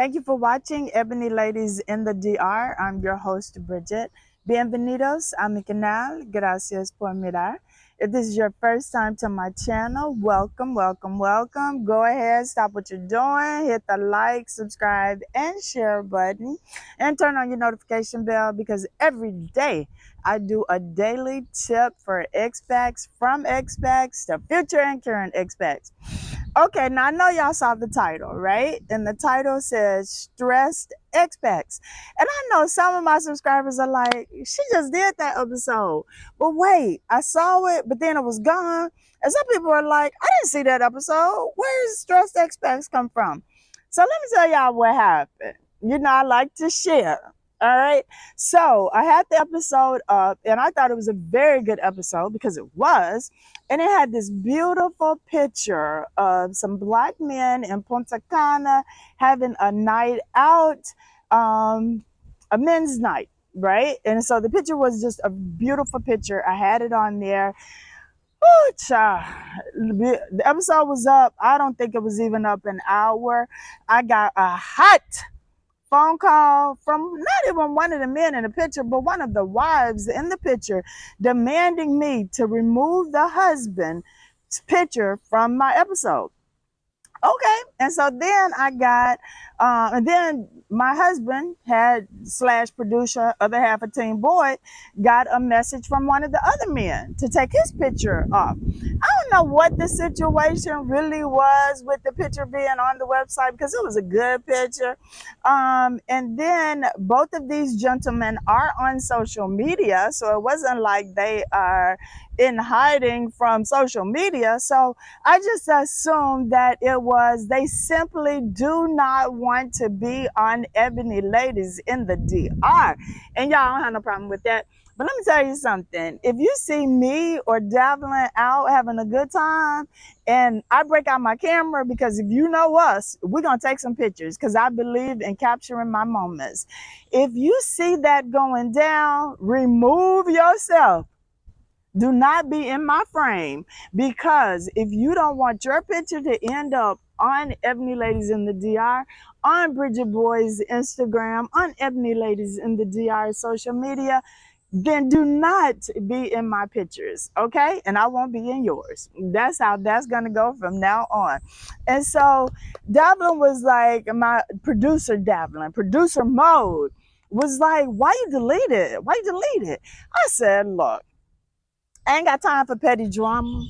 Thank you for watching Ebony Ladies in the DR. I'm your host, Bridget. Bienvenidos a mi canal. Gracias por mirar. If this is your first time to my channel, welcome, welcome, welcome. Go ahead, stop what you're doing, hit the like, subscribe, and share button, and turn on your notification bell because every day I do a daily tip for expats, from expats to future and current expats. Okay, now I know y'all saw the title, right? And the title says Stressed Expats. And I know some of my subscribers are like, she just did that episode. But wait, I saw it, but then it was gone. And some people are like, I didn't see that episode. Where does Stressed Expats come from? So let me tell y'all what happened. You know, I like to share. All right. So I had the episode up and I thought it was a very good episode because it was. And it had this beautiful picture of some Black men in Punta Cana having a night out, a men's night, right? And so the picture was just a beautiful picture. I had it on there. Oh, child. The episode was up. I don't think it was even up an hour. I got a hot phone call from not even one of the men in the picture, but one of the wives in the picture demanding me to remove the husband's picture from my episode. Okay. And so then I got, and then my husband had / producer, other half of Team Boyd, got a message from one of the other men to take his picture off. I don't know what the situation really was with the picture being on the website because it was a good picture. And then both of these gentlemen are on social media. So it wasn't like they are in hiding from social media. So I just assumed that it was they simply do not want to be on Ebony Ladies in the DR. And y'all don't have no problem with that. But let me tell you something. If you see me or dabbling out having a good time and I break out my camera, because if you know us, we're going to take some pictures because I believe in capturing my moments. If you see that going down, remove yourself. Do not be in my frame, because if you don't want your picture to end up on Ebony Ladies in the DR, on Bridget Boy's Instagram, on Ebony Ladies in the DR social media, then do not be in my pictures, okay? And I won't be in yours. That's how that's gonna go from now on. And so Devlin was like, my producer Devlin, producer mode, was like, why you delete it? Why you delete it? I said, look, I ain't got time for petty drama.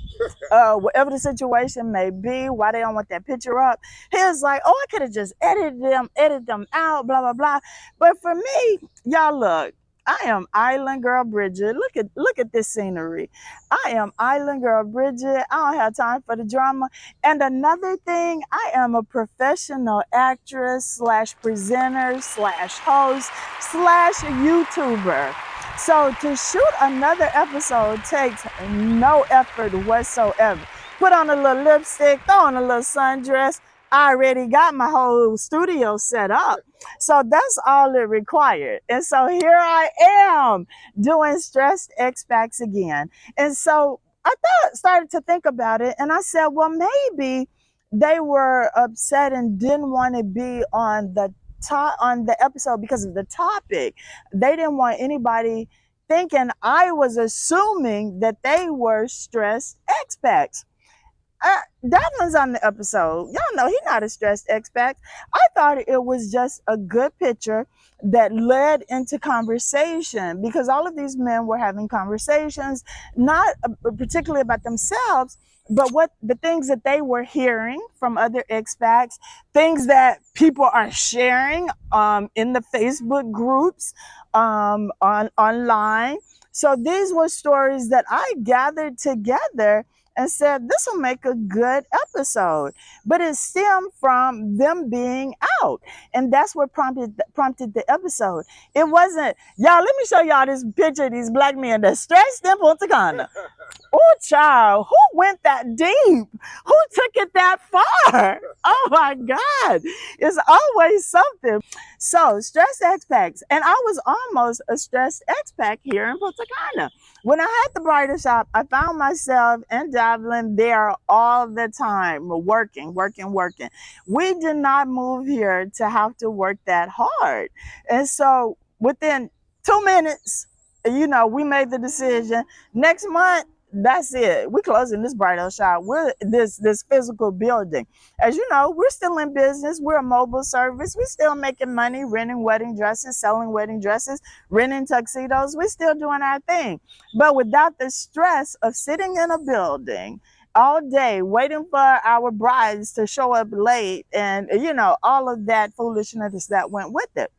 Whatever the situation may be, why they don't want that picture up. He was like, oh, I could have just edited them out, blah, blah, blah. But for me, y'all look, I am Island Girl Bridget. Look at this scenery. I am Island Girl Bridget. I don't have time for the drama. And another thing, I am a professional actress / presenter / host / YouTuber. So to shoot another episode takes no effort whatsoever. Put on a little lipstick, throw on a little sundress. I already got my whole studio set up. So that's all it required. And so here I am doing Stressed Expats again. And so I started to think about it, and I said, well, maybe they were upset and didn't want to be on the episode because of the topic. They didn't want anybody thinking I was assuming that they were stressed expats. Devlin's on the episode. Y'all know he's not a stressed expat. I thought it was just a good picture that led into conversation, because all of these men were having conversations, not particularly about themselves, but what the things that they were hearing from other expats, things that people are sharing in the Facebook groups, online. So these were stories that I gathered together and said, this will make a good episode. But it stemmed from them being out. And that's what prompted the episode. It wasn't, y'all, let me show y'all this picture of these Black men that stressed in Punta Cana. Oh, child, who went that deep? Who took it that far? Oh my God. It's always something. So, stressed expats. And I was almost a stressed expat here in Punta Cana. When I had the bridal shop, I found myself in Dublin there all the time, working, working, working. We did not move here to have to work that hard. And so, within 2 minutes, we made the decision. Next month, that's it. We're closing this bridal shop. We're this physical building. As you know, we're still in business. We're a mobile service. We're still making money, renting wedding dresses, selling wedding dresses, renting tuxedos. We're still doing our thing. But without the stress of sitting in a building all day waiting for our brides to show up late and all of that foolishness that went with it.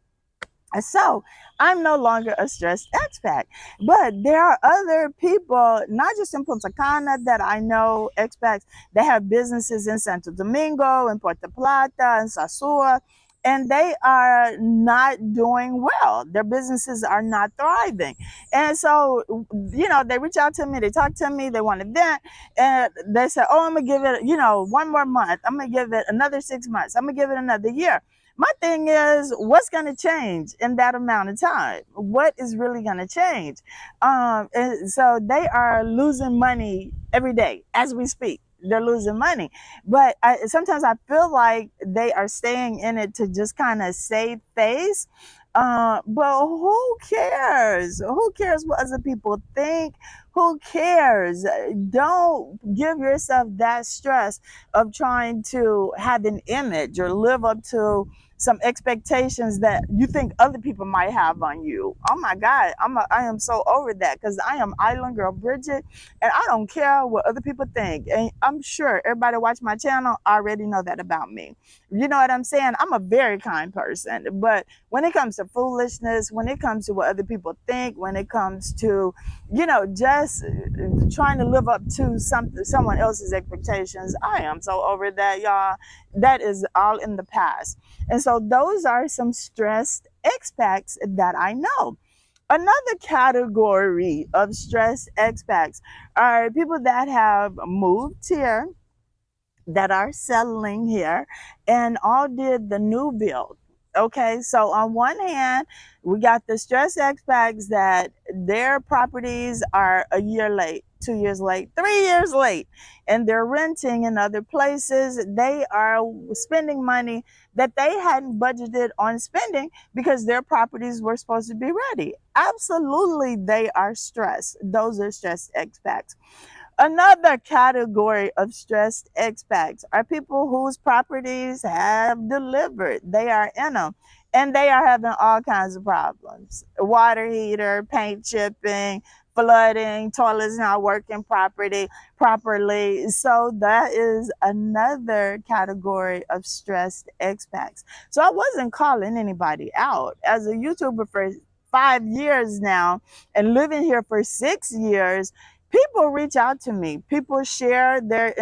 So I'm no longer a stressed expat, but there are other people, not just in Punta Cana, that I know expats that have businesses in Santo Domingo, in Puerto Plata, in Sasua, and they are not doing well. Their businesses are not thriving. And so, they reach out to me, they talk to me, they want to vent, and they say, oh, I'm going to give it, one more month. I'm going to give it another 6 months. I'm going to give it another year. My thing is, what's going to change in that amount of time? What is really going to change? And so they are losing money every day as we speak. They're losing money. But sometimes I feel like they are staying in it to just kind of save face. But who cares? Who cares what other people think? Who cares? Don't give yourself that stress of trying to have an image or live up to some expectations that you think other people might have on you. Oh my God, I am so over that because I am Island Girl Bridget, and I don't care what other people think. And I'm sure everybody watch my channel already know that about me. You know what I'm saying? I'm a very kind person, but when it comes to foolishness, when it comes to what other people think, when it comes to, just trying to live up to someone else's expectations, I am so over that, y'all. That is all in the past. And so those are some stressed expats that I know. Another category of stressed expats are people that have moved here, that are settling here, and all did the new build. Okay, so on one hand, we got the stress expats that their properties are a year late, 2 years late, 3 years late, and they're renting in other places. They are spending money that they hadn't budgeted on spending because their properties were supposed to be ready. Absolutely, they are stressed. Those are stressed expats. Another category of stressed expats are people whose properties have delivered. They are in them and they are having all kinds of problems. Water heater, paint chipping, flooding, toilets not working properly. So that is another category of stressed expats. So I wasn't calling anybody out. As a YouTuber for 5 years now and living here for 6 years, people reach out to me. People share their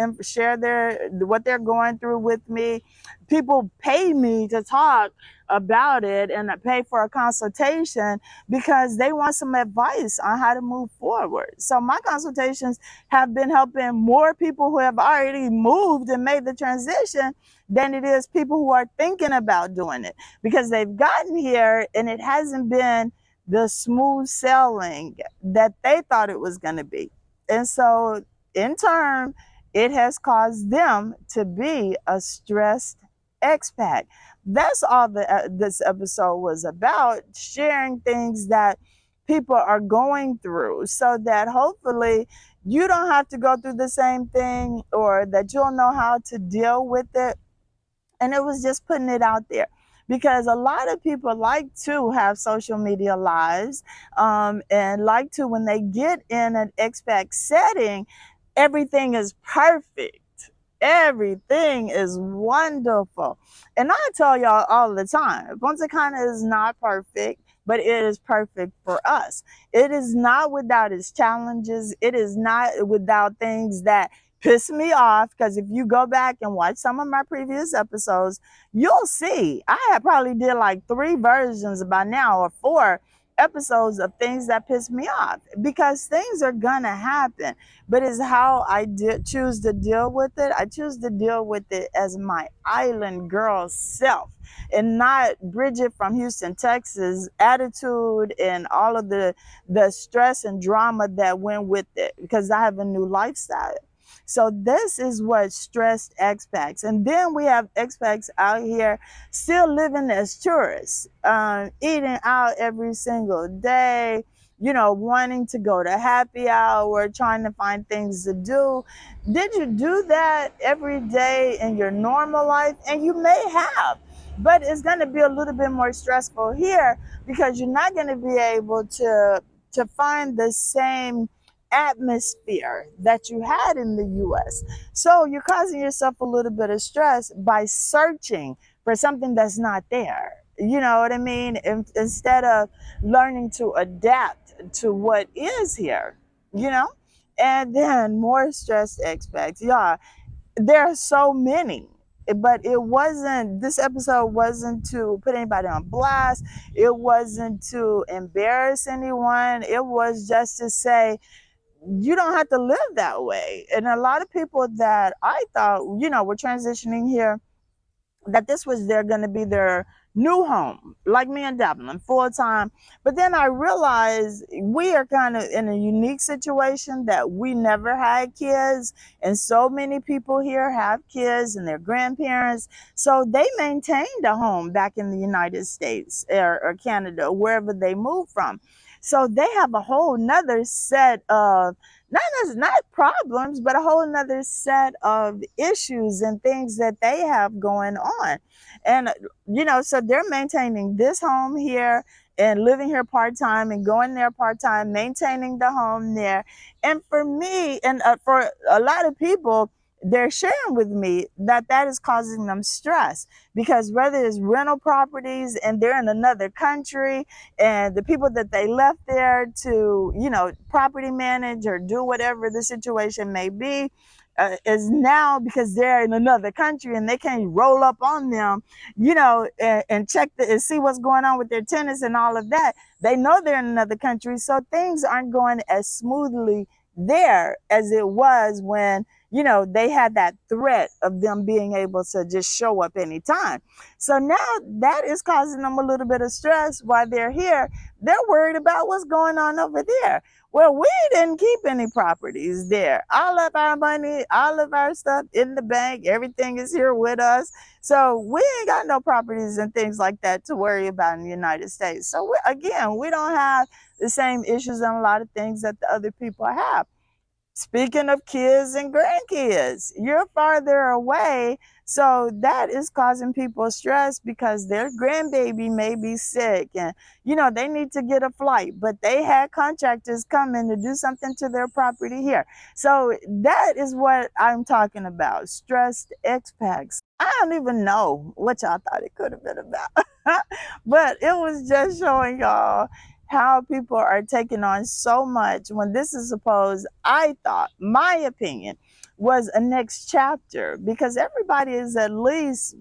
what they're going through with me. People pay me to talk about it and pay for a consultation because they want some advice on how to move forward. So my consultations have been helping more people who have already moved and made the transition than it is people who are thinking about doing it, because they've gotten here and it hasn't been the smooth sailing that they thought it was going to be. And so, in turn, it has caused them to be a stressed expat. That's all this episode was about, sharing things that people are going through so that hopefully you don't have to go through the same thing, or that you'll know how to deal with it. And it was just putting it out there because a lot of people like to have social media lives, and like to, when they get in an expat setting, everything is perfect. Everything is wonderful. And I tell y'all all the time, Punta Cana is not perfect, but it is perfect for us. It is not without its challenges. It is not without things that piss me off, because if you go back and watch some of my previous episodes, you'll see I had probably did like 3 versions by now, or 4 episodes of things that piss me off, because things are gonna happen. But it's how I choose to deal with it. I choose to deal with it as my island girl self, and not Bridget from Houston, Texas attitude and all of the stress and drama that went with it, because I have a new lifestyle. So this is what stressed expats. And then we have expats out here still living as tourists, eating out every single day, wanting to go to happy hour, trying to find things to do. Did you do that every day in your normal life? And you may have, but it's going to be a little bit more stressful here, because you're not going to be able to find the same atmosphere that you had in the US. So you're causing yourself a little bit of stress by searching for something that's not there. You know what I mean? Instead of learning to adapt to what is here, you know? And then more stressed expats. Yeah, there are so many. But it wasn't, this episode wasn't to put anybody on blast. It wasn't to embarrass anyone. It was just to say, you don't have to live that way. And a lot of people that I thought, were transitioning here, that this was going to be their new home, like me in Dublin, full time. But then I realized we are kind of in a unique situation that we never had kids, and so many people here have kids and their grandparents. So they maintained a home back in the United States, or Canada, wherever they moved from. So they have a whole nother set of not problems, but a whole nother set of issues and things that they have going on. And, so they're maintaining this home here and living here part-time and going there part-time, maintaining the home there. And for me, and for a lot of people, they're sharing with me that that is causing them stress, because whether it's rental properties and they're in another country, and the people that they left there to, property manage or do whatever the situation may be, is now, because they're in another country and they can't roll up on them, and check and see what's going on with their tenants and all of that. They know they're in another country, so things aren't going as smoothly there as it was when, they had that threat of them being able to just show up anytime. So now that is causing them a little bit of stress while they're here. They're worried about what's going on over there. Well, we didn't keep any properties there. All of our money, all of our stuff in the bank, everything is here with us. So we ain't got no properties and things like that to worry about in the United States. So we don't have the same issues and a lot of things that the other people have. Speaking of kids and grandkids, you're farther away. So that is causing people stress, because their grandbaby may be sick and, they need to get a flight, but they had contractors come in to do something to their property here. So that is what I'm talking about. Stressed expats. I don't even know what y'all thought it could have been about, but it was just showing y'all how people are taking on so much, when this is supposed, I thought, my opinion, was a next chapter, because everybody is at least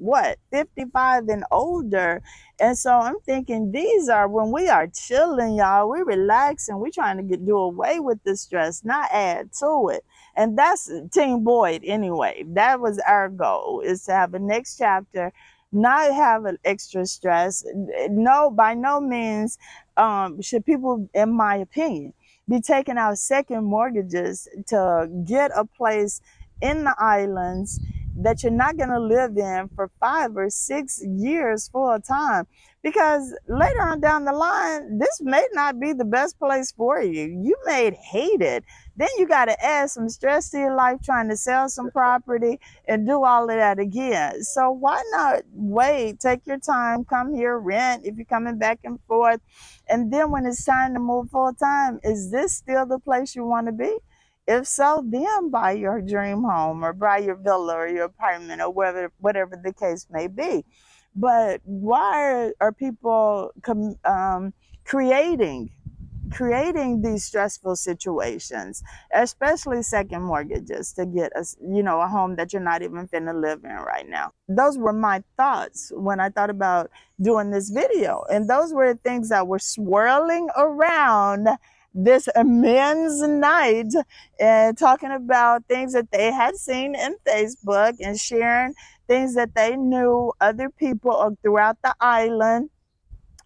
55 and older. And so I'm thinking, these are when we are chilling, y'all, we relaxing, we trying to do away with the stress, not add to it. And that's Team Boyd anyway. That was our goal, is to have a next chapter, not have an extra stress. No, by no means should people, in my opinion, be taking out second mortgages to get a place in the islands that you're not going to live in for 5 or 6 years full time, because later on down the line, this may not be the best place for you. You may hate it. Then you got to add some stress to your life trying to sell some property and do all of that again. So why not wait, take your time, come here, rent if you're coming back and forth. And then when it's time to move full time, is this still the place you want to be? If so, then buy your dream home or buy your villa or your apartment or whatever the case may be. But why are people creating creating these stressful situations, especially second mortgages to get a, a home that you're not even finna live in right now. Those were my thoughts when I thought about doing this video. And those were the things that were swirling around this men's night, and talking about things that they had seen in Facebook and sharing things that they knew other people throughout the island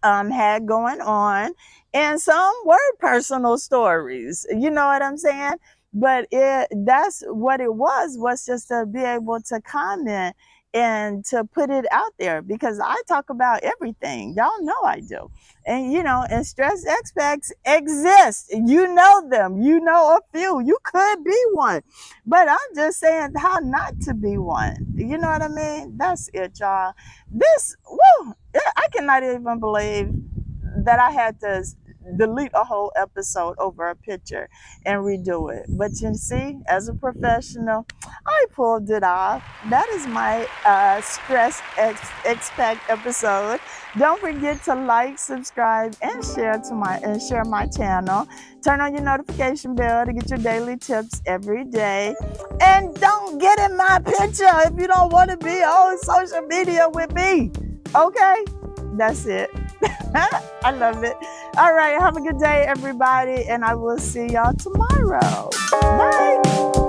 had going on, and some were personal stories. You know what I'm saying? But that's what it was just to be able to comment and to put it out there, because I talk about everything. Y'all know I do. And and stress expats exist. You know them. You know a few. You could be one. But I'm just saying how not to be one. You know what I mean? That's it, y'all. This, woo, I cannot even believe that I had to delete a whole episode over a picture and redo it. But you see, as a professional, I pulled it off. That is my expect episode. Don't forget to like, subscribe, and share my channel. Turn on your notification bell to get your daily tips every day. And don't get in my picture if you don't want to be on social media with me. Okay? That's it. I love it. All right. Have a good day, everybody. And I will see y'all tomorrow. Bye.